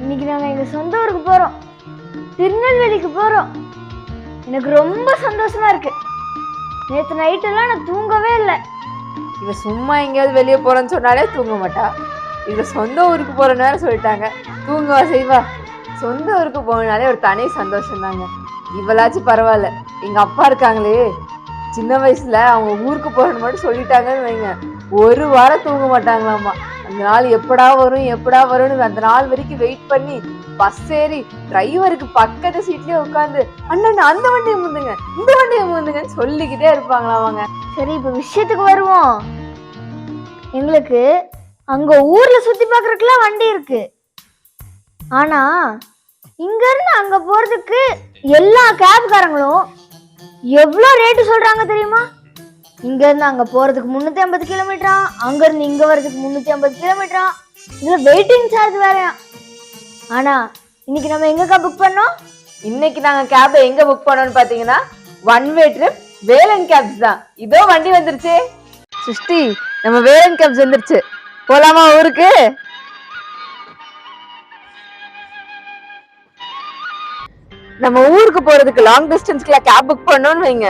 இன்னைக்கு நாங்க எங்க சொந்த ஊருக்கு போறோம், திருநெல்வேலிக்கு போறோம். எனக்கு ரொம்ப சந்தோஷமா இருக்கு. நேத்து நைட்டெல்லாம் நான் தூங்கவே இல்லை. இவ சும்மா எங்கேயாவது வெளியே போறேன்னு சொன்னாலே தூங்க மாட்டா. இவ சொந்த ஊருக்கு போற நேரம் சொல்லிட்டாங்க, தூங்குவா செய்வா. சொந்த ஊருக்கு போனாலே ஒரு தனி சந்தோஷம் தாங்க. இவளாச்சும் பரவாயில்ல. எங்க அப்பா இருக்காங்களே, சின்ன வயசுல அவங்க ஊருக்கு போறேன்னு மட்டும் சொல்லிட்டாங்கன்னு வைங்க, ஒரு வாரம் தூங்க மாட்டாங்களாமா. அந்த நாள் எப்படா வரும் எப்படா வரும்னு அந்த நாள் வரைக்கும் வெயிட் பண்ணி பஸ் ஏறி டிரைவருக்கு பக்கத்து சீட்லயே உட்காந்து அண்ணன் அந்த வண்டியை முந்துங்க இந்த வண்டியை முந்துங்கன்னு சொல்லிக்கிட்டே இருப்பாங்களாமாங்க. சரி, இப்ப விஷயத்துக்கு வருவோம். எங்களுக்கு அங்க ஊர்ல சுத்தி பாக்குறதுக்குலாம் வண்டி இருக்கு. ஆனா இங்க இருந்து அங்க போறதுக்கு எல்லா கேப்காரங்களும் எவ்வளவு ரேட்டு சொல்றாங்க தெரியுமா? இங்க இருந்து அங்க போறதுக்கு 350 கிலோமீட்டரா, அங்க இருந்து இங்க வர்றதுக்கு 350 கிலோமீட்டரா. இதுல வெயிட்டிங் சார்ஜ் வேறையா. ஆனா இன்னைக்கு நம்ம எங்க புக் பண்ணோம்? இன்னைக்கு நாங்க கேப் எங்க புக் பண்ணோம்னு பாத்தீங்கன்னா one way trip Velan cabs தான். இதோ வண்டி வந்துருச்சு. சிருஷ்டி, நம்ம வேலன் கேப்ஸ் வந்துருச்சு. போலாமா ஊருக்கு? நம்ம ஊருக்கு போறதுக்கு லாங் டிஸ்டன்ஸ்க்குள்ள கேப் புக் பண்ணோம்னு வைங்க,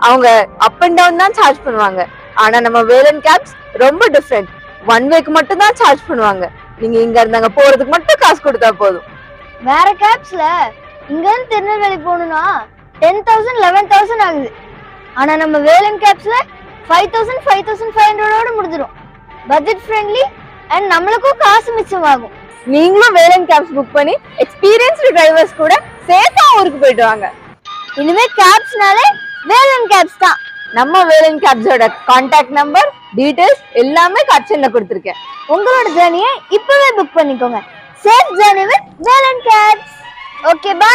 அவங்க அப் அண்ட் டவுன் தான் சார்ஜ் பண்ணுவாங்க. ஆனா நம்ம வேலன் கேப்ஸ் ரொம்ப டிஃப்ரெண்ட். ஒன் வேக்கு மட்டும் தான் சார்ஜ் பண்ணுவாங்க. நீங்க இங்க இருந்து அங்க போறதுக்கு மட்டும் காசு கொடுத்தா போதும். வேற கேப்ஸ்ல இங்க இருந்து திருநெல்வேலி போகணும்னா 10,000 11,000 ஆகுது. ஆனா நம்ம வேலன் கேப்ஸ்ல 5,000 5,500 முடிஞ்சிடும். பட்ஜெட் ஃப்ரெண்ட்லி அண்ட் நம்மளுக்கும் காசு மிச்சமாகும். நீங்களும் வேலன் கேப்ஸ் புக் பண்ணி எக்ஸ்பீரியன்ஸ்டு டிரைவர்ஸ் கூட சேஃபா ஊருக்கு போயிட்டு வாங்க. இனிமே கேப்ஸ்னாலே வேலன் கேப்ஸ் தான். நம்ம வேலன் கேப்ஸோட கான்டாக்ட் நம்பர் டீடைல்ஸ் எல்லாமே காட்சியில கொடுத்துருக்கேன். உங்களோட ஜர்னியை இப்பவே புக் பண்ணிக்கோங்க. Safe journey with Velan cabs. Okay, by.